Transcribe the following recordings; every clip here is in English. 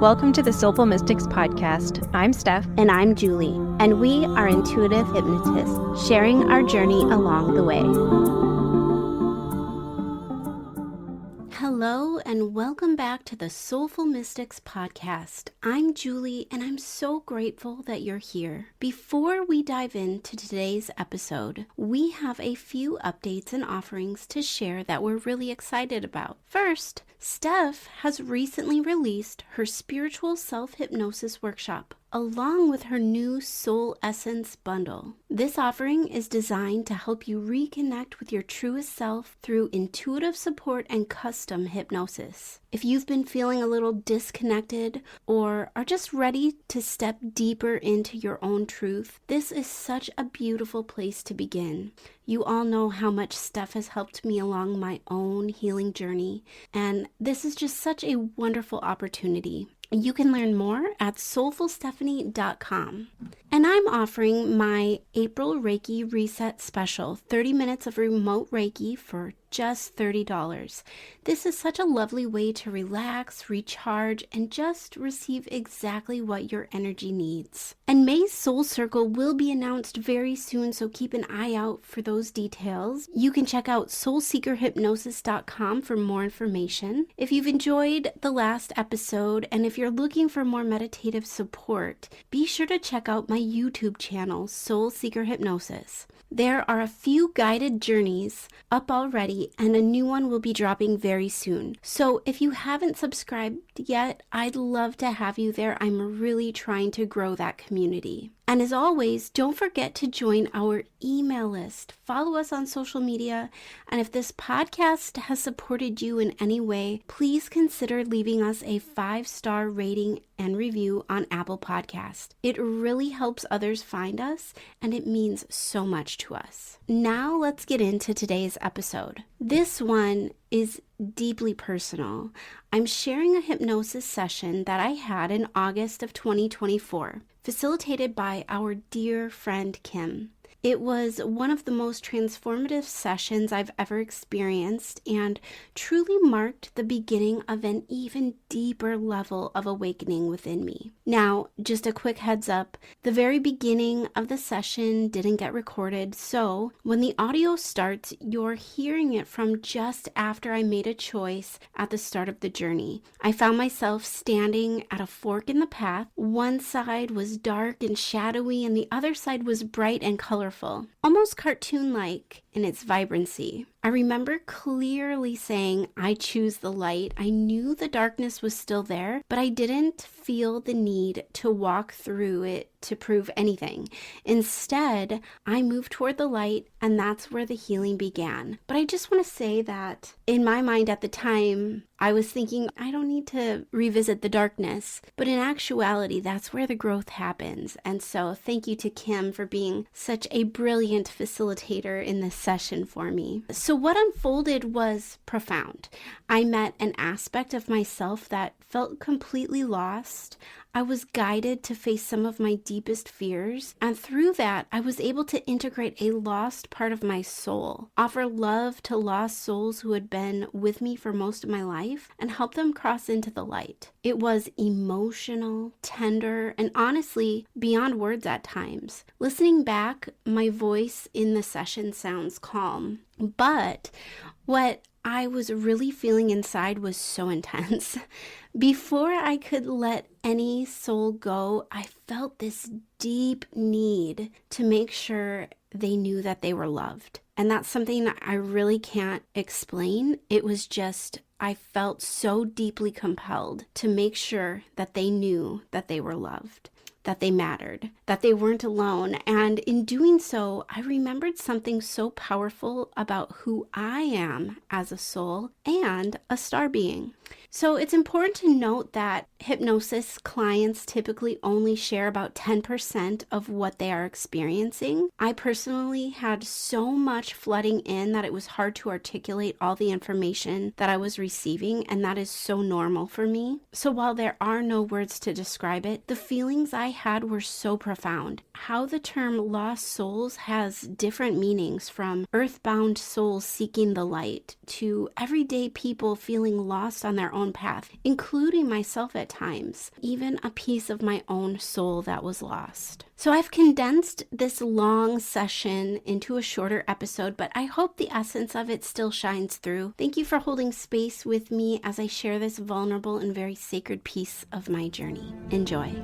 Welcome to the Soulful Mystics podcast. I'm Steph. And I'm Julie, and we are intuitive hypnotists, sharing our journey along the way. Hello, and welcome back to the Soulful Mystics podcast. I'm Julie, and I'm so grateful that you're here. Before we dive into today's episode, we have a few updates and offerings to share that we're really excited about. First, Steph has recently released her spiritual self-hypnosis workshop, along with her new Soul Essence bundle. This offering is designed to help you reconnect with your truest self through intuitive support and custom hypnosis. If you've been feeling a little disconnected or are just ready to step deeper into your own truth, this is such a beautiful place to begin. You all know how much Steph has helped me along my own healing journey, and this is just such a wonderful opportunity. You can learn more at soulfulstephanie.com. And I'm offering my April Reiki Reset Special, 30 minutes of remote Reiki for just $30. This is such a lovely way to relax, recharge, and just receive exactly what your energy needs. And May's Soul Circle will be announced very soon, so keep an eye out for those details. You can check out soulseekerhypnosis.com for more information. If you've enjoyed the last episode, and if you're looking for more meditative support, be sure to check out my YouTube channel, Soul Seeker Hypnosis. There are a few guided journeys up already, and a new one will be dropping very soon. So if you haven't subscribed yet, I'd love to have you there. I'm really trying to grow that community. And as always, don't forget to join our email list. Follow us on social media. And if this podcast has supported you in any way, please consider leaving us a 5-star rating and review on Apple Podcasts. It really helps others find us, and it means so much to us. Now let's get into today's episode. This one is deeply personal. I'm sharing a hypnosis session that I had in August of 2024, facilitated by our dear friend Kim. It was one of the most transformative sessions I've ever experienced and truly marked the beginning of an even deeper level of awakening within me. Now, just a quick heads up, the very beginning of the session didn't get recorded, so when the audio starts, you're hearing it from just after I made a choice at the start of the journey. I found myself standing at a fork in the path. One side was dark and shadowy, and the other side was bright and colorful. Almost cartoon-like in its vibrancy. I remember clearly saying, I choose the light. I knew the darkness was still there, but I didn't feel the need to walk through it to prove anything. Instead, I moved toward the light, and that's where the healing began. But I just want to say that in my mind at the time, I was thinking, I don't need to revisit the darkness. But in actuality, that's where the growth happens. And so thank you to Kim for being such a brilliant facilitator in this session for me. So what unfolded was profound. I met an aspect of myself that felt completely lost. I was guided to face some of my deepest fears, and through that, I was able to integrate a lost part of my soul, offer love to lost souls who had been with me for most of my life, and help them cross into the light. It was emotional, tender, and honestly, beyond words at times. Listening back, my voice in the session sounds calm, but what I was really feeling inside was so intense. Before I could let any soul go, I felt this deep need to make sure they knew that they were loved. And that's something I really can't explain. It was just, I felt so deeply compelled to make sure that they knew that they were loved, that they mattered, that they weren't alone. And in doing so, I remembered something so powerful about who I am as a soul and a star being. So it's important to note that hypnosis clients typically only share about 10% of what they are experiencing. I personally had so much flooding in that it was hard to articulate all the information that I was receiving, and that is so normal for me. So while there are no words to describe it, the feelings I had were so profound. How the term lost souls has different meanings, from earthbound souls seeking the light to everyday people feeling lost on their own path, including myself at times, even a piece of my own soul that was lost. So I've condensed this long session into a shorter episode, but I hope the essence of it still shines through. Thank you for holding space with me as I share this vulnerable and very sacred piece of my journey. Enjoy.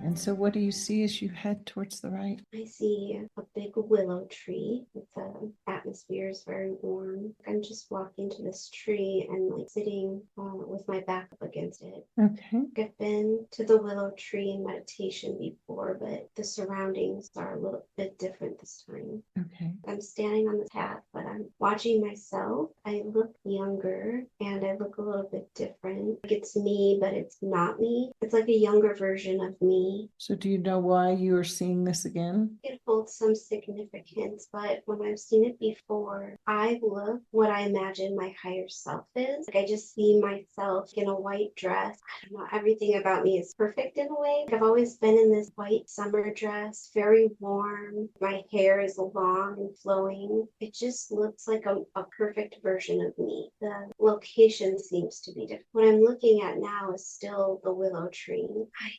And so what do you see as you head towards the right? I see a big willow tree. The atmosphere is very warm. I'm just walking to this tree and sitting with my back up against it. Okay. I've been to the willow tree in meditation before, but the surroundings are a little bit different this time. Okay. I'm standing on the path, but I'm watching myself. I look younger and I look a little bit different. It's me, but it's not me. It's like a younger version of me. So do you know why you are seeing this again? It holds some significance, but when I've seen it before, I look what I imagine my higher self is. I just see myself in a white dress. I don't know, everything about me is perfect in a way. I've always been in this white summer dress, very warm. My hair is long and flowing. It just looks like a perfect version of me. The location seems to be different. What I'm looking at now is still the willow tree.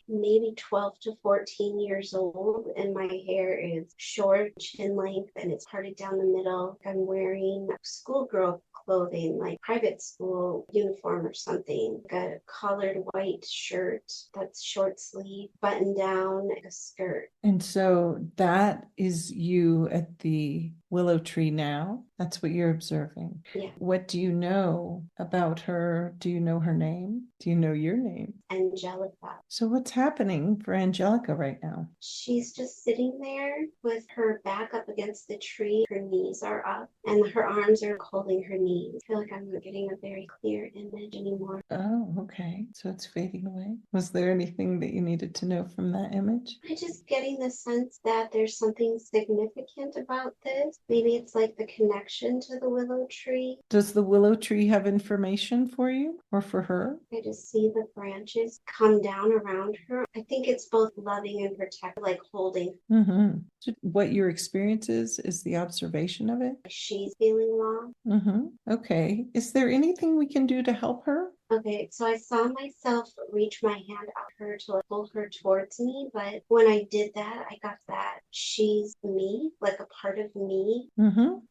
Maybe 12 to 14 years old, and my hair is short, chin length, and it's parted down the middle. I'm wearing schoolgirl clothing, like private school uniform or something, like a collared white shirt that's short sleeve, button down, a skirt. And so that is you at the willow tree now? That's what you're observing? Yeah. What do you know about her? Do you know her name? Do you know your name? Angelica. So what's happening for Angelica right now? She's just sitting there with her back up against the tree. Her knees are up and her arms are holding her knees. I feel like I'm not getting a very clear image anymore. Oh, okay. So it's fading away. Was there anything that you needed to know from that image? I'm just getting the sense that there's something significant about this. Maybe it's like the connection to the willow tree. Does the willow tree have information for you or for her? I just see the branches come down around her. I think it's both loving and protective, like holding. Mm-hmm. So what your experience is the observation of it? She's feeling lost. Mm-hmm. Okay. Is there anything we can do to help her? Okay, so I saw myself reach my hand out to her to pull her towards me, but when I did that, I got that she's me, like a part of me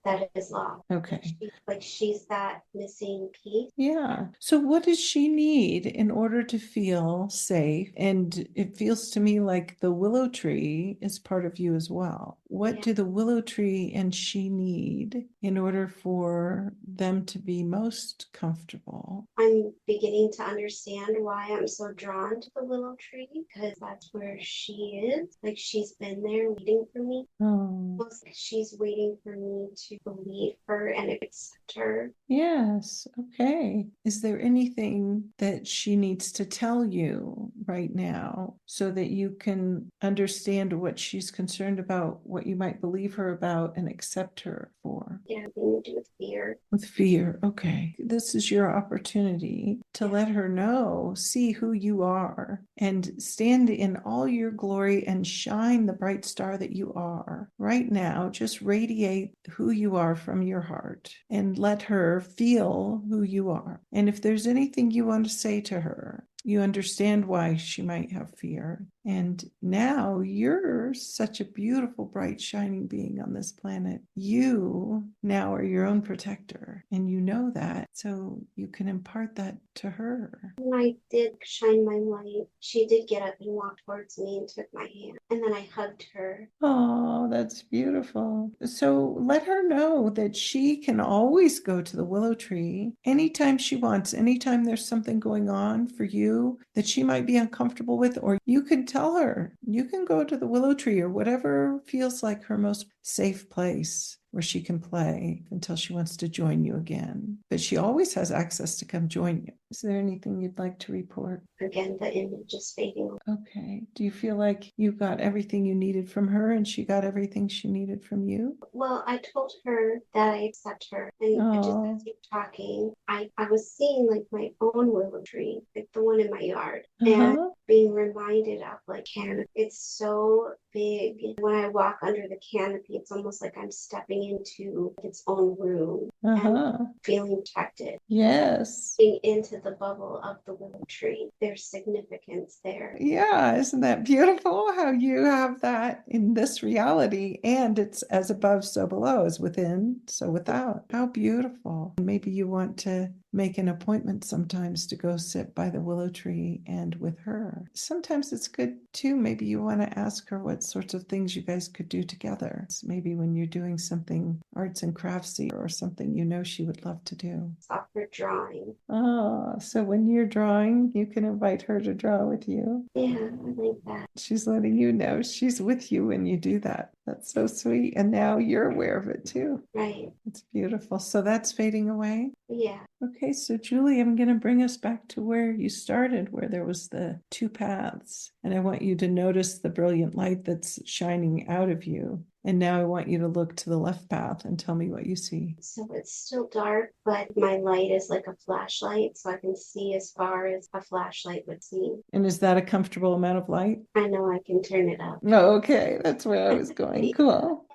that is lost. Okay. She's that missing piece. Yeah. So what does she need in order to feel safe? And it feels to me like the willow tree is part of you as well. What do the willow tree and she need in order for them to be most comfortable? I'm beginning to understand why I'm so drawn to the willow tree, because that's where she is. Like she's been there waiting for me. Oh. She's waiting for me to believe her and accept her. Yes. Okay. Is there anything that she needs to tell you right now so that you can understand what she's concerned about, what you might believe her about and accept her for? Yeah, something to do with fear. With fear. Okay. This is your opportunity to let her know, see who you are, and stand in all your glory and shine the bright star that you are. Right now, just radiate who you are from your heart and let her feel who you are. And if there's anything you want to say to her, you understand why she might have fear. And now you're such a beautiful, bright, shining being on this planet. You now are your own protector, and you know that. So you can impart that to her. When I did shine my light, she did get up and walk towards me and took my hand. And then I hugged her. Oh, that's beautiful. So let her know that she can always go to the willow tree anytime she wants, anytime there's something going on for you that she might be uncomfortable with, or you could tell her, you can go to the willow tree or whatever feels like her most safe place where she can play until she wants to join you again. But she always has access to come join you. Is there anything you'd like to report? Again, the image is fading. Okay. Do you feel like you got everything you needed from her and she got everything she needed from you? Well, I told her that I accept her, and just Oh. as you were talking, I was seeing like my own willow tree, like the one in my yard, and Uh-huh. being reminded of like canopy. It's so big. When I walk under the canopy, it's almost like I'm stepping into its own room and Uh-huh. feeling protected. Yes. Being into the bubble of the willow tree, there's significance there. Yeah, isn't that beautiful how you have that in this reality, and it's as above, so below, as within, so without. How beautiful. Maybe you want to make an appointment sometimes to go sit by the willow tree and with her. Sometimes it's good too. Maybe you want to ask her what sorts of things you guys could do together. So maybe when you're doing something arts and craftsy or something you know she would love to do. Software drawing. Oh, so when you're drawing, you can invite her to draw with you. Yeah, I like that. She's letting you know she's with you when you do that. That's so sweet. And now you're aware of it too. Right. It's beautiful. So that's fading away. Yeah. Okay, so Julie, I'm going to bring us back to where you started, where there was the two paths. And I want you to notice the brilliant light that's shining out of you. And now I want you to look to the left path and tell me what you see. So it's still dark, but my light is like a flashlight, so I can see as far as a flashlight would see. And is that a comfortable amount of light? I know I can turn it up. Oh, okay, that's where I was going. Cool.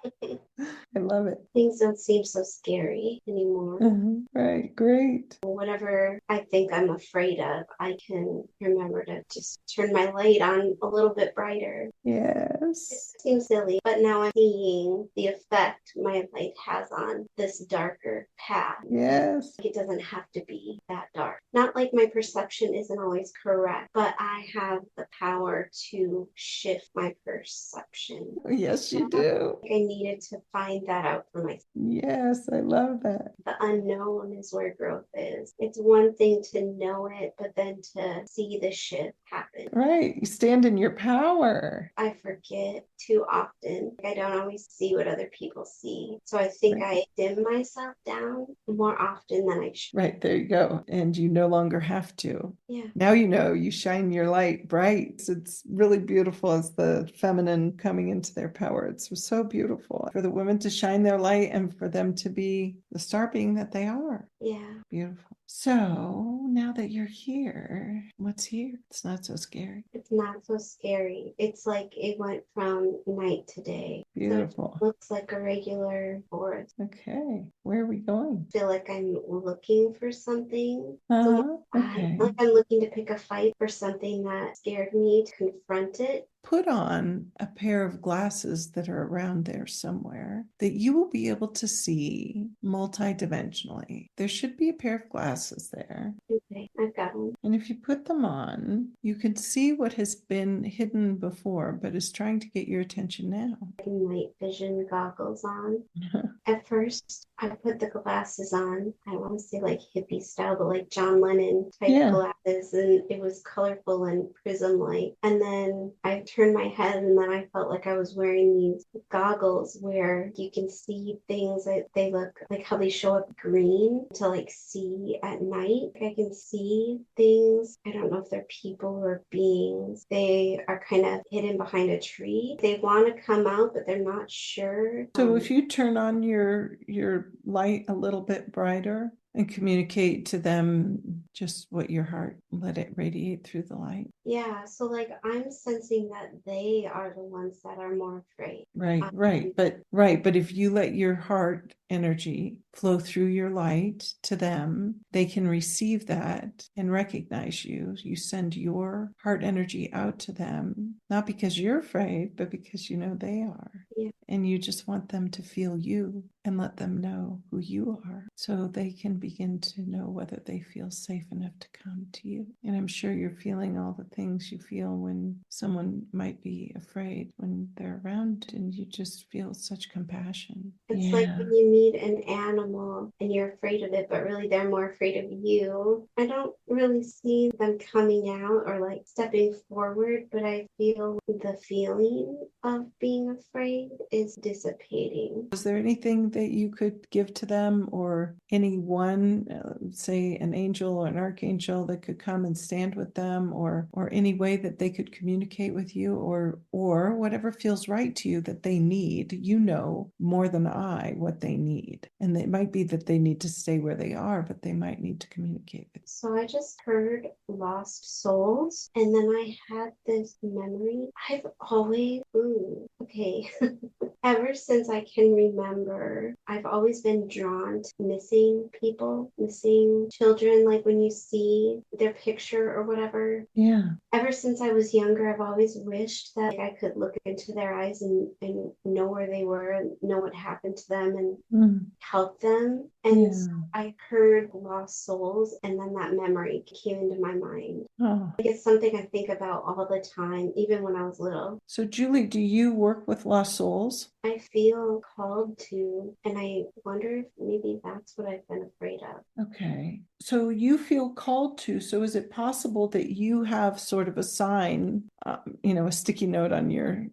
I love it. Things don't seem so scary anymore. Right, great. Whatever I think I'm afraid of, I can remember to just turn my light on a little bit brighter. Yes. It seems silly, but now I'm seeing the effect my light has on this darker path. Yes. It doesn't have to be that dark. Not like my perception isn't always correct, but I have the power to shift my perception. Yes, you do. I needed to find that out for myself. Yes, I love that. The unknown is where growth is. It's one thing to know it, but then to see the shift happen. Right. You stand in your power. I forget too often. I don't always see what other people see. So I think Right. I dim myself down more often than I should. Right, there you go. And you no longer have to. Yeah. Now you know, you shine your light bright. It's really beautiful as the feminine coming into their power. It's so beautiful for the women to shine their light and for them to be the star being that they are. Yeah. Beautiful. So now that you're here, what's here? It's not so scary. It's not so scary. It's like it went from night to day. Beautiful. So it looks like a regular forest. Okay. Where are we going? I feel like I'm looking for something. Okay. Like I'm looking to pick a fight for something that scared me, to confront it. Put on a pair of glasses that are around there somewhere that you will be able to see multidimensionally. There should be a pair of glasses there. Okay, I've got them. And if you put them on, you can see what has been hidden before, but is trying to get your attention now. Night vision goggles on. At first, I put the glasses on. I don't want to say like hippie style, but like John Lennon type glasses, and it was colorful and prism-like. And then I turned my head, and then I felt like I was wearing these goggles where you can see things that they look like how they show up green to like see at night. I can see things. I don't know if they're people or beings. They are kind of hidden behind a tree. They want to come out, but they're not sure. So if you turn on your light a little bit brighter and communicate to them just what your heart, let it radiate through the light. Yeah, so like I'm sensing that they are the ones that are more afraid. Right. But if you let your heart energy flow through your light to them, they can receive that and recognize you. You send your heart energy out to them, not because you're afraid, but because you know they are. Yeah. And you just want them to feel you and let them know who you are so they can begin to know whether they feel safe enough to come to you. And I'm sure you're feeling all the things you feel when someone might be afraid when they're around, and you just feel such compassion. It's like when you meet an animal and you're afraid of it, but really they're more afraid of you. I don't really see them coming out or like stepping forward, but I feel the feeling of being afraid is dissipating. Is there anything that you could give to them, or anyone, say an angel or an archangel, that could come and stand with them, or any way that they could communicate with you, or whatever feels right to you that they need? You know more than I what they need. And it might be that they need to stay where they are, but they might need to communicate with you. So I just heard lost souls, and then I had this memory. I've always, okay, ever since I can remember, I've always been drawn to missing people, missing children, like when you see their picture or whatever. Yeah. Ever since I was younger, I've always wished that I could look into their eyes and know where they were and know what happened to them and help them. And so I heard lost souls, and then that memory came into my mind. Oh. Like it's something I think about all the time, even when I was little. So, Julie, do you work with lost souls? I feel called to, and I wonder if maybe that's what I've been afraid of. Okay. So you feel called to. So is it possible that you have sort of a sign, a sticky note on your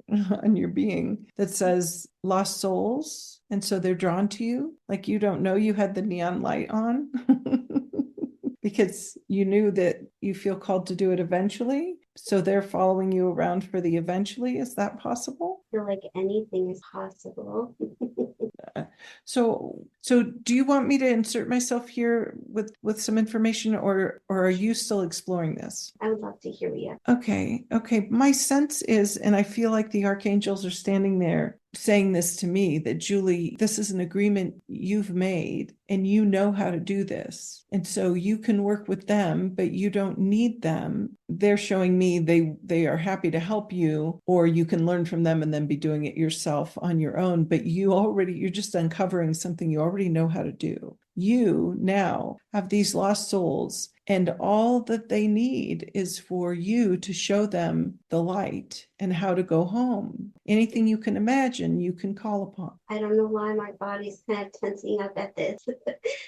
on your being that says lost souls, and so they're drawn to you? Like you don't know you had the neon light on because you knew that you feel called to do it eventually. So they're following you around for the eventually. Is that possible? I feel like anything is possible. So do you want me to insert myself here with some information, or are you still exploring this? I would love to hear you. Okay. My sense is, and I feel like the archangels are standing there saying this to me, that Julie, this is an agreement you've made and you know how to do this. And so you can work with them, but you don't need them. They're showing me they are happy to help you, or you can learn from them and then be doing it yourself on your own. But you're just uncovering something you already know how to do. You now have these lost souls, and all that they need is for you to show them the light and how to go home. Anything you can imagine, you can call upon. I don't know why my body's kind of tensing up at this.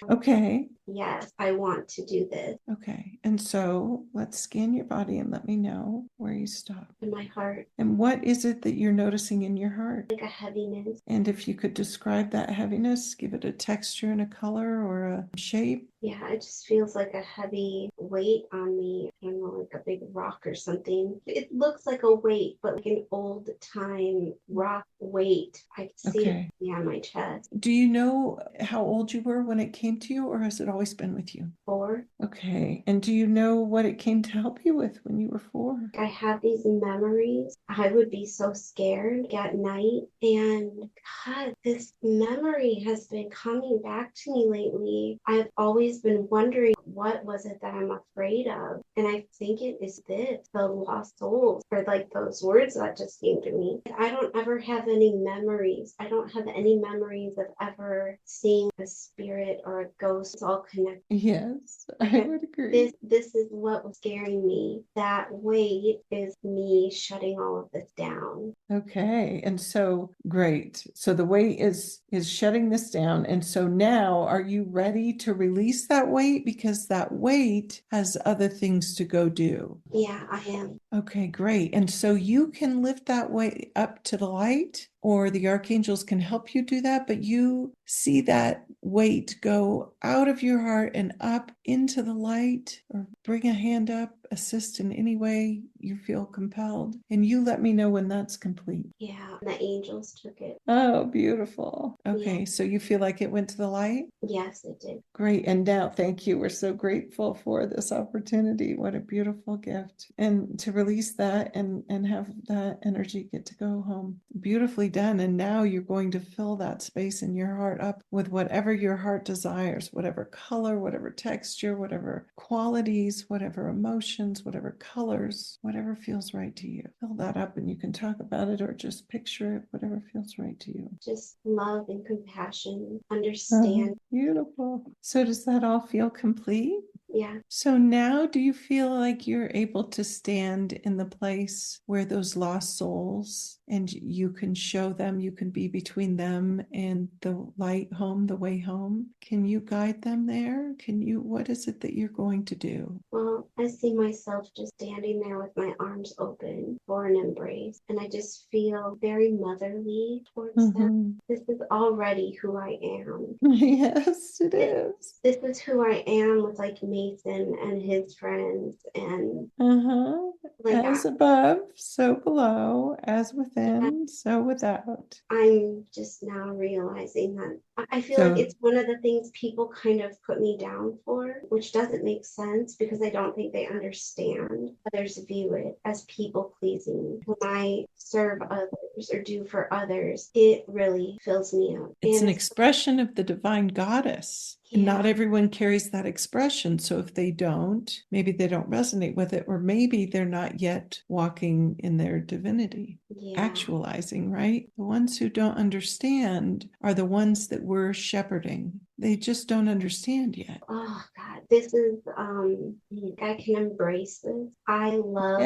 Okay. Yes, I want to do this. Okay. And so let's scan your body and let me know where you stop. In my heart. And what is it that you're noticing in your heart? Like a heaviness. And if you could describe that heaviness, give it a texture and a color or a shape. Yeah, it just feels like a heavy weight on me. I don't know, like a big rock or something. It looks like a weight, but like an old time rock weight. I can see it on my chest. Do you know how old you were when it came to you, or has it always been with you? 4. Okay. And do you know what it came to help you with when you were 4? I have these memories. I would be so scared at night. And God, this memory has been coming back to me lately. I've always been wondering, what was it that I'm afraid of? And I think it is this, the lost souls, or like those words that just came to me. I don't ever have any memories. I don't have any memories of ever seeing a spirit or a ghost. It's all connected. Yes, I would agree. This is what was scaring me. That weight is me shutting all of this down. Okay. And so great. So the weight is shutting this down. And so now are you ready to release that weight? Because that weight has other things to go do. Yeah, I am. Okay, great. And so you can lift that weight up to the light, or the archangels can help you do that, but you see that weight go out of your heart and up into the light, or bring a hand up, assist in any way you feel compelled. And you let me know when that's complete. Yeah, the angels took it. Oh, beautiful. Okay, Yeah. so you feel like it went to the light? Yes, it did. Great. And now, thank you. We're so grateful for this opportunity. What a beautiful gift. And to release that and have that energy get to go home. Beautifully done. And now you're going to fill that space in your heart up with whatever your heart desires, whatever color, whatever texture, whatever qualities, whatever emotions, whatever colors, whatever feels right to you. Fill that up, and you can talk about it or just picture it, whatever feels right to you. Just love and compassion, understand. Beautiful. So does that all feel complete? Yeah. So now do you feel like you're able to stand in the place where those lost souls and you can show them, you can be between them and the light home, the way home. Can you guide them there? What is it that you're going to do? Well, I see myself just standing there with my arms open for an embrace, and I just feel very motherly towards them. This is already who I am. Yes, it is. This is who I am with like Mason and his friends, and like As above, so below, as within, so without. I'm just now realizing that I feel like it's one of the things people kind of put me down for, which doesn't make sense because I don't think they understand. Others view it as people pleasing. When I serve others or do for others, it really fills me up. It's an expression of the divine goddess. Yeah. And not everyone carries that expression. So if they don't, maybe they don't resonate with it, or maybe they're not yet walking in their divinity, actualizing, right? The ones who don't understand are the ones that we're shepherding. They just don't understand yet. Oh God, this is I can embrace this. I love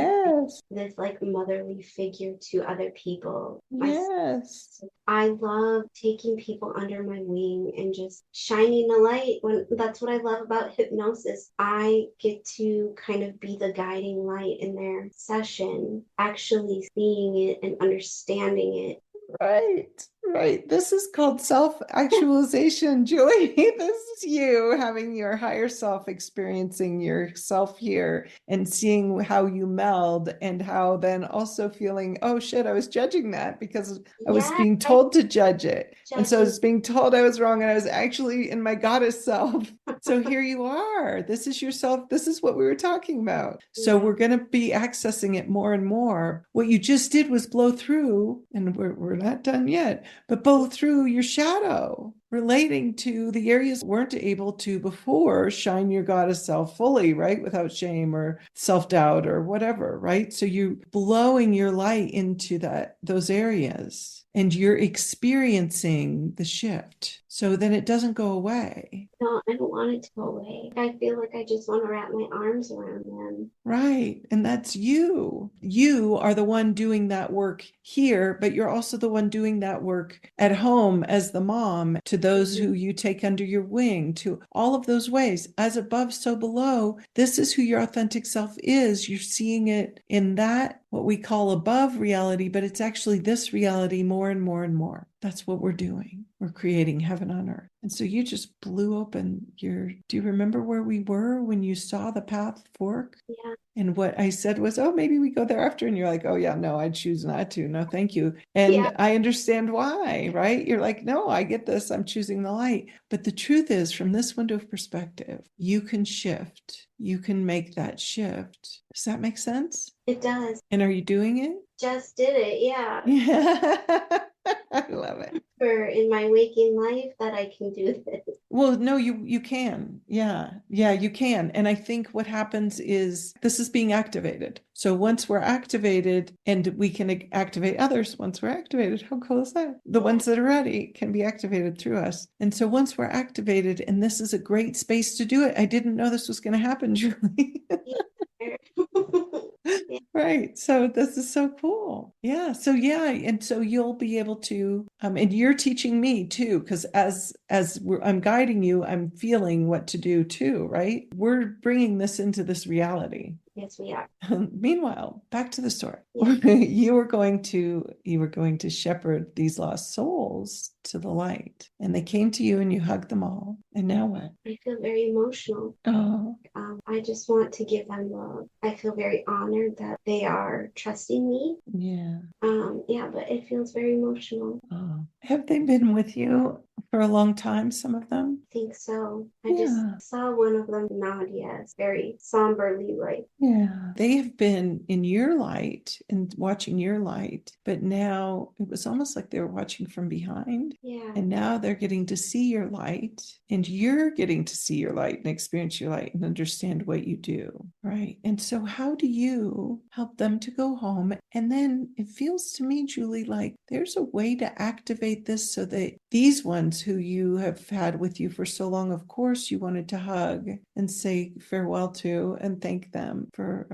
this like motherly figure to other people. Yes. I love taking people under my wing and just shining a light. That's what I love about hypnosis. I get to kind of be the guiding light in their session, actually seeing it and understanding it. Right. This is called self-actualization, Julie. This is you having your higher self, experiencing yourself here and seeing how you meld, and how then also feeling, oh shit, I was judging that because I was being told to judge it. And so I was being told I was wrong, and I was actually in my goddess self. So here you are. This is yourself. This is what we were talking about. So we're going to be accessing it more and more. What you just did was blow through, and we're not done yet, but blow through your shadow, relating to the areas weren't able to before shine your goddess self fully, right? Without shame or self-doubt or whatever, right? So you're blowing your light into those areas, and you're experiencing the shift. So then it doesn't go away. No, I don't want it to go away. I feel like I just want to wrap my arms around them. Right. And that's you. You are the one doing that work here, but you're also the one doing that work at home as the mom, to those who you take under your wing, to all of those ways. As above, so below. This is who your authentic self is. You're seeing it in that, what we call above reality, but it's actually this reality more and more and more. That's what we're doing. We're creating heaven on earth. And so you just blew open do you remember where we were when you saw the path fork? Yeah. And what I said was, oh, maybe we go there after. And you're like, oh yeah, no, I choose not to. No, thank you. And I understand why, right? You're like, no, I get this. I'm choosing the light. But the truth is, from this window of perspective, you can shift. You can make that shift. Does that make sense? It does. And are you doing it? Just did it. Yeah. Yeah. I love it. In my waking life that I can do this. Well, no, you can. Yeah, you can. And I think what happens is this is being activated. So once we're activated, and we can activate others once we're activated, how cool is that? The ones that are ready can be activated through us. And so once we're activated, and this is a great space to do it. I didn't know this was going to happen, Julie. Right. So this is so cool. Yeah. So and so you'll be able to, and you're teaching me too, because as I'm guiding you, I'm feeling what to do too, right? We're bringing this into this reality. Yes, we are. Meanwhile, back to the story. You were going to shepherd these lost souls to the light, and they came to you and you hugged them all. And now what? I feel very emotional. Oh. I just want to give them love. I feel very honored that they are trusting me. Yeah. But it feels very emotional. Oh. Have they been with you for a long time, some of them? I think so. I just saw one of them nod yes, very somberly, like. Yeah. They have been in your light and watching your light, but now it was almost like they were watching from behind. Yeah. And now they're getting to see your light, and you're getting to see your light and experience your light and understand what you do. Right. And so how do you help them to go home? And then it feels to me, Julie, like there's a way to activate this so that these ones who you have had with you for so long, of course, you wanted to hug and say farewell to and thank them for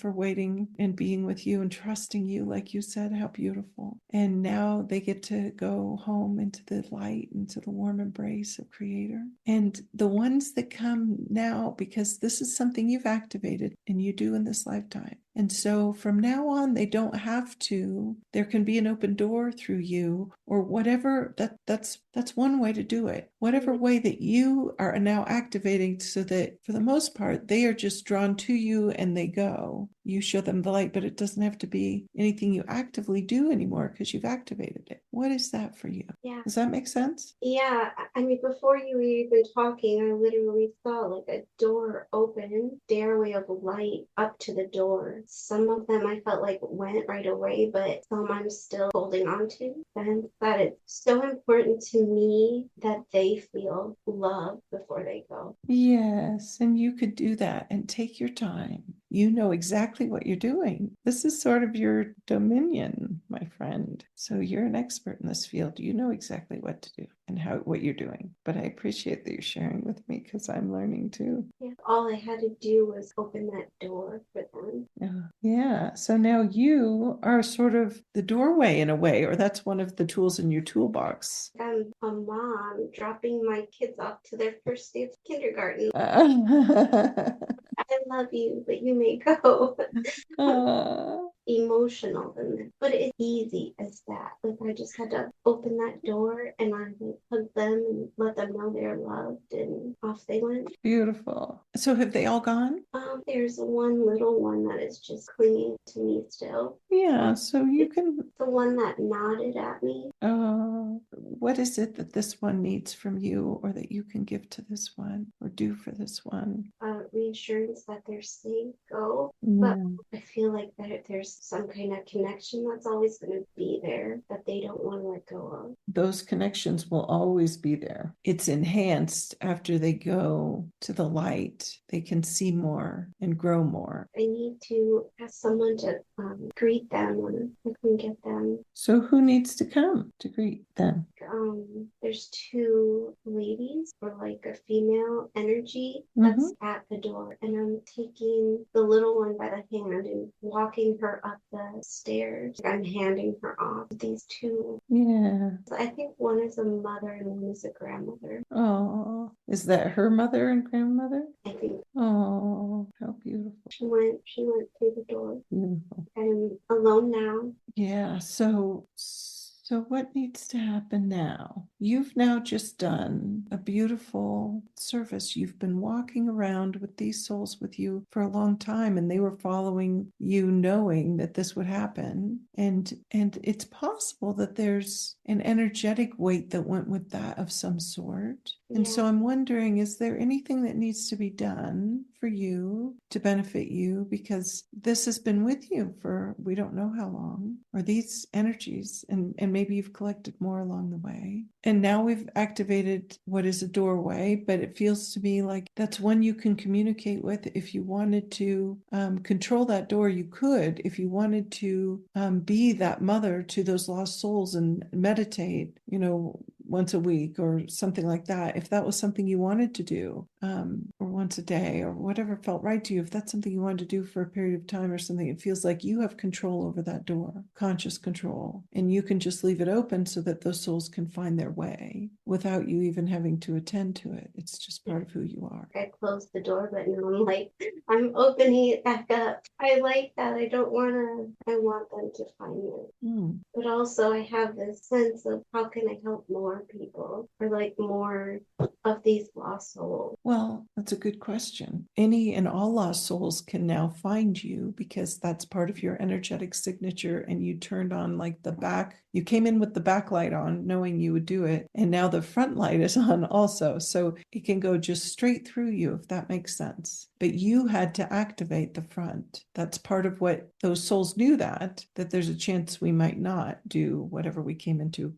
waiting and being with you and trusting you, like you said. How beautiful. And now they get to go home into the light, into the warm embrace of Creator. And the ones that come now, because this is something you've activated and you do in this lifetime. And so from now on, they don't have to, there can be an open door through you or whatever. That's one way to do it. Whatever way that you are now activating, so that for the most part, they are just drawn to you and they go. You show them the light, but it doesn't have to be anything you actively do anymore because you've activated it. What is that for you? Yeah. Does that make sense? Yeah. I mean, before you were even talking, I literally saw like a door open, stairway of light up to the door. Some of them I felt like went right away, but some I'm still holding on to. And that it's so important to me that they feel love before they go. Yes, and you could do that and take your time. You know exactly what you're doing. This is sort of your dominion, my friend. So you're an expert in this field. You know exactly what to do and what you're doing. But I appreciate that you're sharing with me because I'm learning too. Yeah, all I had to do was open that door for them. Yeah. So now you are sort of the doorway in a way, or that's one of the tools in your toolbox. I'm a mom dropping my kids off to their first day of kindergarten. I love you, but you may go. Emotional than that, but it's easy as that. Like I just had to open that door and I would hug them and let them know they're loved, and off they went. Beautiful. So have they all gone? There's one little one that is just clinging to me still. Yeah, so you can. The one that nodded at me. What is it that this one needs from you, or that you can give to this one or do for this one? Reassurance that they're safe, go. Yeah. But I feel like that there's some kind of connection that's always going to be there that they don't want to let go of. Those connections will always be there. It's enhanced after they go to the light. They can see more and grow more. I need to ask someone to greet them when I can get them. So who needs to come to greet them? There's two ladies, or like a female energy that's at the door, and I'm taking the little one by the hand and walking her up the stairs. I'm handing her off to these two. Yeah. So I think one is a mother and one is a grandmother. Oh, is that her mother and grandmother? I think. Oh, how beautiful. She went through the door. Beautiful. I'm alone now. Yeah, so what needs to happen now? You've now just done a beautiful service. You've been walking around with these souls with you for a long time, and they were following you knowing that this would happen. And it's possible that there's an energetic weight that went with that of some sort. And so I'm wondering, is there anything that needs to be done for you to benefit you? Because this has been with you for we don't know how long, or these energies, and maybe you've collected more along the way. And now we've activated what is a doorway, but it feels to me like that's one you can communicate with. If you wanted to control that door, you could. If you wanted to be that mother to those lost souls and meditate, once a week or something like that, if that was something you wanted to do, or once a day or whatever felt right to you, if that's something you wanted to do for a period of time or something, it feels like you have control over that door, conscious control, and you can just leave it open so that those souls can find their way without you even having to attend to it. It's just part of who you are. I closed the door, but now I'm opening it back up. I like that. I want them to find it. But also I have this sense of how can I help more people, or like more of these lost souls? Well, that's a good question. Any and all lost souls can now find you because that's part of your energetic signature, and you turned on like the back. You came in with the back light on knowing you would do it, and now the front light is on also. So it can go just straight through you, if that makes sense. But you had to activate the front. That's part of what those souls knew, that there's a chance we might not do whatever we came into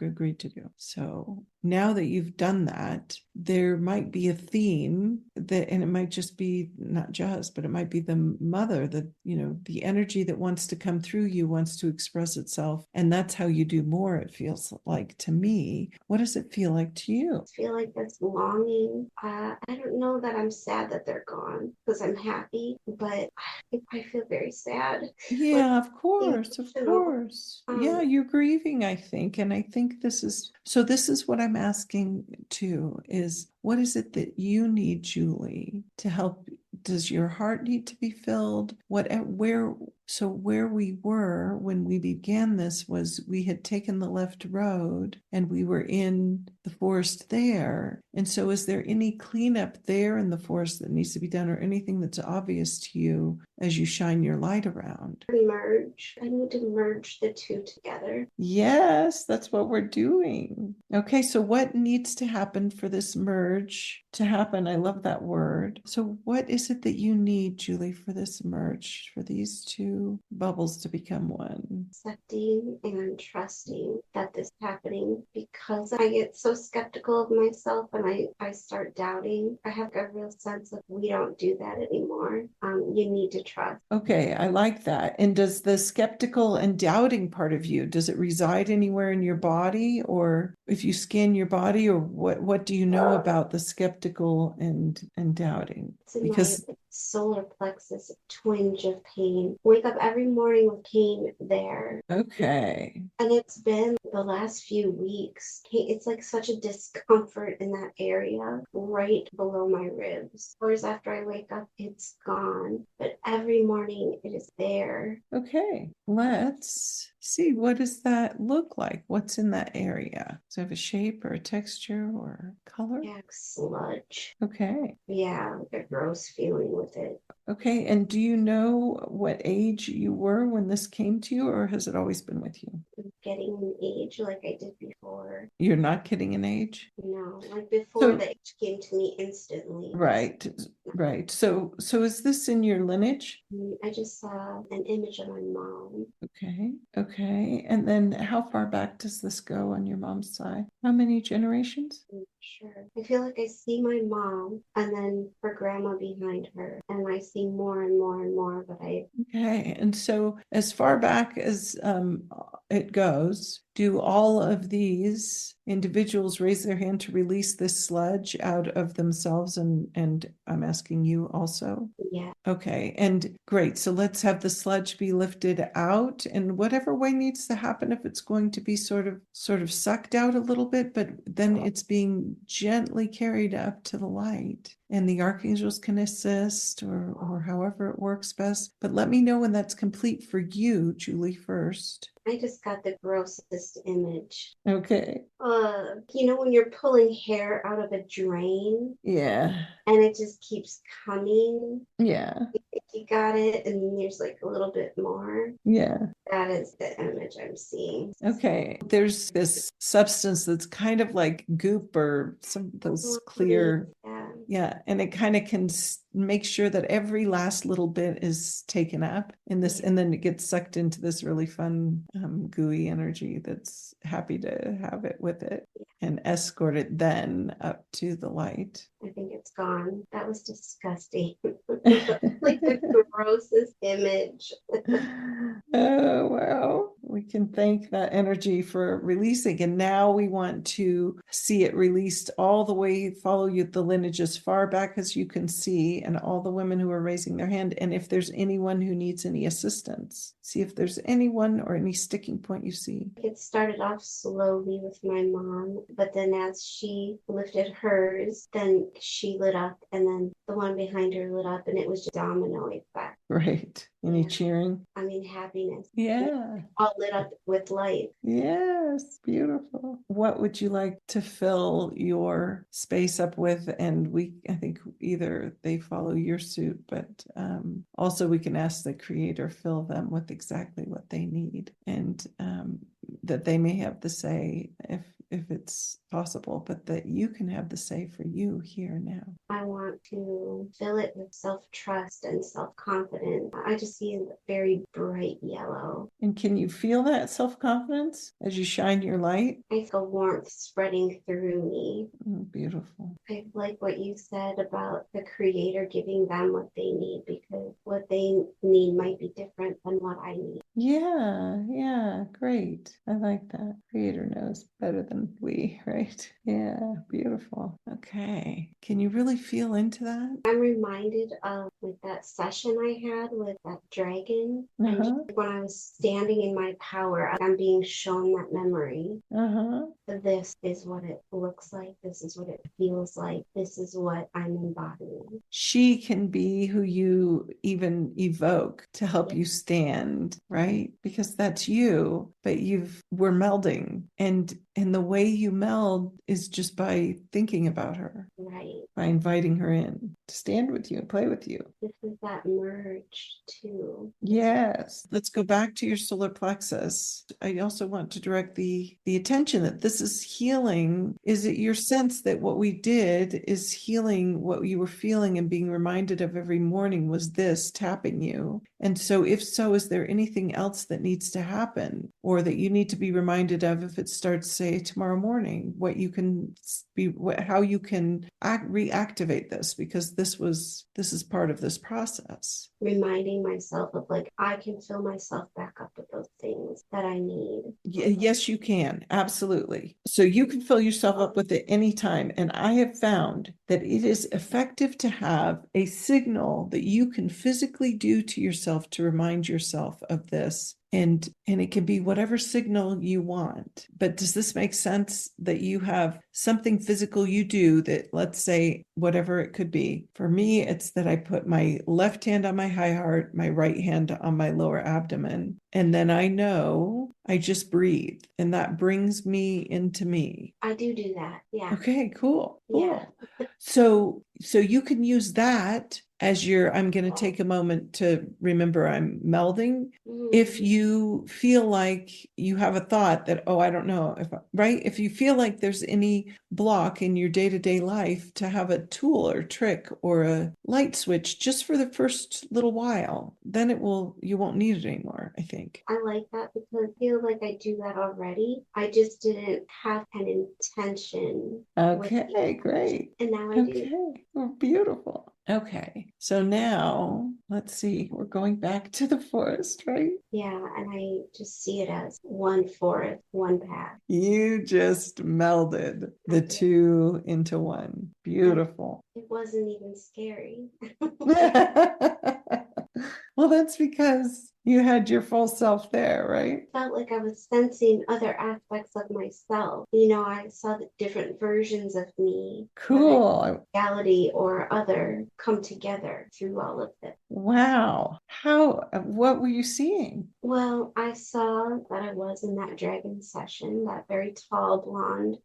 agreed to do. So now that you've done that, there might be a theme that, and it might just be but it might be the mother, that, the energy that wants to come through you wants to express itself. And that's how you do more, it feels like to me. What does it feel like to you? I feel like that's longing. I don't know that I'm sad that they're gone, because I'm happy, but I feel very sad. Yeah, of course, emotional. Yeah, you're grieving, I think. And I think this is what I'm asking too, is what is it that you need, Julie, to help? Does your heart need to be filled? Where we were when we began this was we had taken the left road and we were in the forest there. And so is there any cleanup there in the forest that needs to be done, or anything that's obvious to you as you shine your light around? Merge. I need to merge the two together. Yes, that's what we're doing. Okay, so what needs to happen for this merge to happen? I love that word. So what is it that you need, Julie, for this merge, for these two bubbles to become one? Accepting and trusting that this is happening, because I get so skeptical of myself and I start doubting. I have a real sense of, we don't do that anymore. You need to trust. Okay, I like that. And does the skeptical and doubting part of you, does it reside anywhere in your body, or if you scan your body, or what do you know about the skeptical and doubting? It's in Because my solar plexus, twinge of pain. Wake up every morning with pain there. okay. And it's been the last few weeks. It's like such a discomfort in that area, right below my ribs. Hours after I wake up, it's gone. But every morning it is there. Okay, let's see. What does that look like? What's in that area? Does it have a shape or a texture or color? Yeah, sludge. Okay. Yeah, like a gross feeling with it. Okay, and do you know what age you were when this came to you, or has it always been with you? I'm getting an age like I did before. You're not getting an age? No, like before the age came to me instantly. Right. So is this in your lineage? I just saw an image of my mom. Okay. And then how far back does this go on your mom's side? How many generations? I'm not sure. I feel like I see my mom and then her grandma behind her, and I see more and more and more, but Okay. And so as far back as it goes, do all of these individuals raise their hand to release this sludge out of themselves? And I'm asking you also. yeah. Okay, and great. So let's have the sludge be lifted out, and whatever way needs to happen, if it's going to be sort of sucked out a little bit, but then it's being gently carried up to the light. And the archangels can assist, or however it works best. But let me know when that's complete for you, Julie, first. I just got the grossest image. Okay. When you're pulling hair out of a drain Yeah. and it just keeps coming. Yeah. You got it, and then there's like a little bit more. Yeah. That is the image I'm seeing. Okay. There's this substance that's kind of like goop or some of those clear. Yeah. And it kind of can make sure that every last little bit is taken up in this, and then it gets sucked into this really fun gooey energy that's happy to have it with it and escort it then up to the light. I think it's gone. That was disgusting. Like the grossest image. Oh, wow. We can thank that energy for releasing. And now we want to see it released all the way, follow the lineage as far back as you can see, and all the women who are raising their hand. And if there's anyone who needs any assistance, see if there's anyone or any sticking point you see. It started off slowly with my mom, but then as she lifted hers, then she lit up, and then the one behind her lit up, and it was just domino effect. Right. Any cheering? I mean, happiness. Yeah. All lit up with light. Yes, beautiful. What would you like to fill your space up with? And I think either they follow your suit, but also we can ask the creator fill them with exactly what they need, and that they may have the say if it's possible, but that you can have the say for you here now. I want to fill it with self-trust and self-confidence. I just see a very bright yellow. And can you feel that self-confidence as you shine your light? I feel warmth spreading through me. Beautiful. I like what you said about the creator giving them what they need, because what they need might be different than what I need. Yeah, great. I like that. Creator knows better than we, right? Yeah, beautiful. Okay. Can you really feel into that? I'm reminded of like that session I had with that dragon. And just when I was standing in my power, I'm being shown that memory. This is what it looks like. This is what it feels like. This is what I'm embodying. She can be who you even evoke to help you stand, right? Because that's you, but we're melding. And the way you meld is just by thinking about her. Right. By inviting her in to stand with you and play with you. This is that merge too. Yes. Let's go back to your solar plexus. I also want to direct the attention that this is healing. Is it your sense that what we did is healing what you were feeling and being reminded of every morning was this tapping you? And so if so, is there anything else that needs to happen or that you need to be reminded of if it starts, say, tomorrow morning, what you can be, how you can reactivate this, because this is part of this process. Reminding myself of like, I can fill myself back up with those things that I need. Yes, you can. Absolutely. So you can fill yourself up with it anytime. And I have found that it is effective to have a signal that you can physically do to yourself to remind yourself of this. And it can be whatever signal you want. But does this make sense that you have something physical you do that, let's say, whatever it could be? For me, it's that I put my left hand on my high heart, my right hand on my lower abdomen. And then I know I just breathe. And that brings me into me. I do that. Yeah. Okay, cool. Yeah. So you can use that as I'm going to take a moment to remember I'm melding. If you feel like you have a thought that, I don't know if you feel like there's any block in your day-to-day life, to have a tool or trick or a light switch just for the first little while, then you won't need it anymore, I think. I like that because I feel like I do that already. I just didn't have an intention. Okay, great. And now I do. Okay, well, beautiful. Okay, so now let's see, we're going back to the forest, right? Yeah, and I just see it as one forest, one path. You just melded the two into one. Beautiful. It wasn't even scary. Well, that's because you had your full self there, right? Felt like I was sensing other aspects of myself. You know, I saw the different versions of me. Cool. Reality or other come together through all of this. Wow. What were you seeing? Well, I saw that I was in that dragon session, that very tall blonde,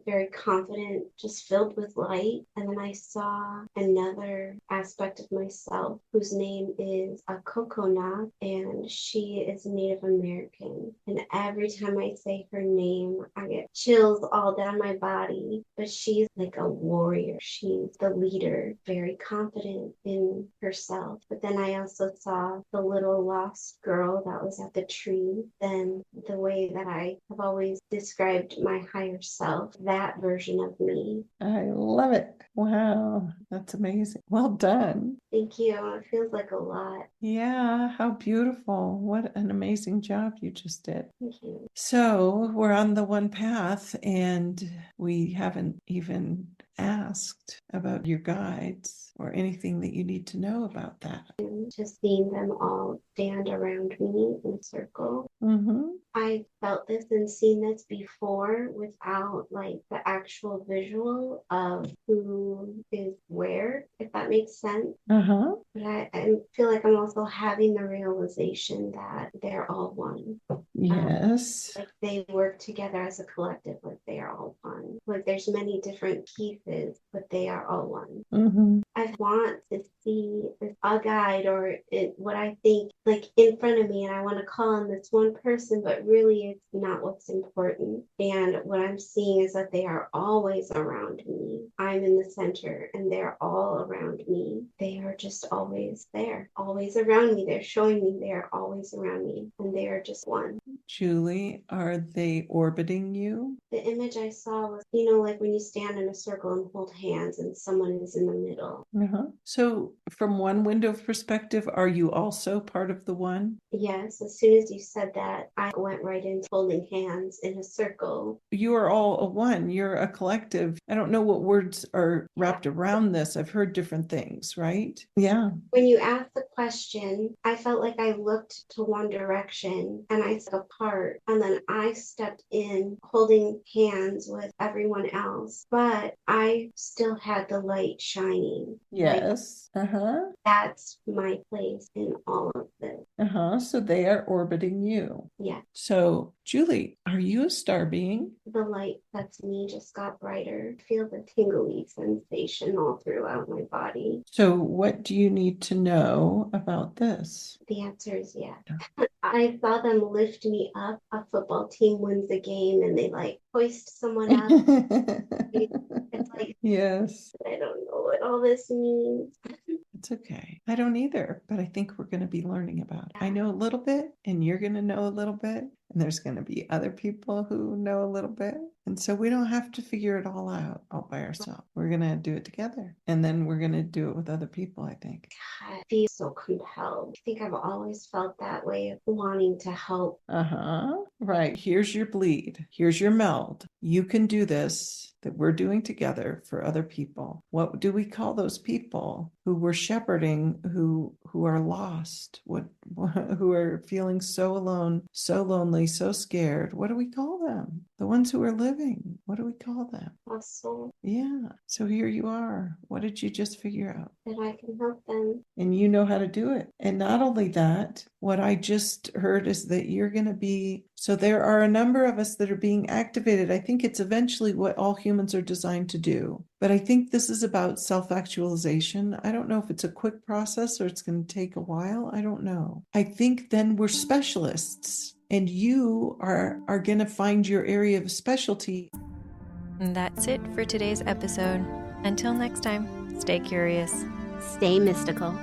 very confident, just filled with light. And then I saw another aspect of myself whose name is a Kokona, and she is Native American. And every time I say her name, I get chills all down my body. But she's like a warrior. She's the leader, very confident in herself. But then I also saw the little lost girl that was at the tree. Then the way that I have always described my higher self, that version of me. I love it. Wow, that's amazing. Well done. Thank you. It feels like a lot. Yeah, how beautiful. What an amazing job you just did. Thank you. So we're on the one path, and we haven't even asked about your guides or anything that you need to know about that. And just seeing them all stand around me in a circle. I felt this and seen this before without like the actual visual of who is where, if that makes sense. But I feel like I'm also having the realization that they're all one. Yes. Like they work together as a collective, like they are all one. Like there's many different pieces, but they are all one. I want to see a guide or what I think like in front of me, and I want to call on this one one person, but really it's not what's important. And what I'm seeing is that they are always around me. I'm in the center and they're all around me. They are just always there, always around me. They're showing me they're always around me and they are just one. Julie, are they orbiting you? The image I saw was, like when you stand in a circle and hold hands and someone is in the middle. So from one window of perspective, are you also part of the one? Yes, as soon as you said that, I went right into holding hands in a circle. You are all a one. You're a collective. I don't know what words are wrapped around this. I've heard different things, right? Yeah. When you asked the question, I felt like I looked to one direction and I stepped apart, and then I stepped in holding hands with everyone else, but I still had the light shining. Yes. That's my place in all of this. So they are orbiting you. Yeah. So, Julie, are you a star being? The light that's me just got brighter. I feel the tingly sensation all throughout my body. So what do you need to know about this? The answer is yeah. I saw them lift me up. A football team wins a game and they hoist someone up. It's like, yes. I don't know what all this means. It's okay. I don't either, but I think we're going to be learning about it. I know a little bit and you're going to know a little bit, and there's going to be other people who know a little bit. And so we don't have to figure it all out all by ourselves. We're going to do it together, and then we're going to do it with other people, I think. I feel so compelled. I think I've always felt that way of wanting to help. Right. Here's your bleed. Here's your meld. You can do this that we're doing together for other people. What do we call those people who we're shepherding, who are lost, who are feeling so alone, so lonely, so scared? What do we call them? The ones who are living. What do we call them? Lost soul. Yeah. So here you are. What did you just figure out? That I can help them. And you know how to do it. And not only that, what I just heard is that you're going to be, so there are a number of us that are being activated. I think it's eventually what all humans are designed to do. But I think this is about self-actualization. I don't know if it's a quick process or it's going to take a while. I don't know. I think then we're specialists, and you are going to find your area of specialty. And that's it for today's episode. Until next time, stay curious. Stay mystical.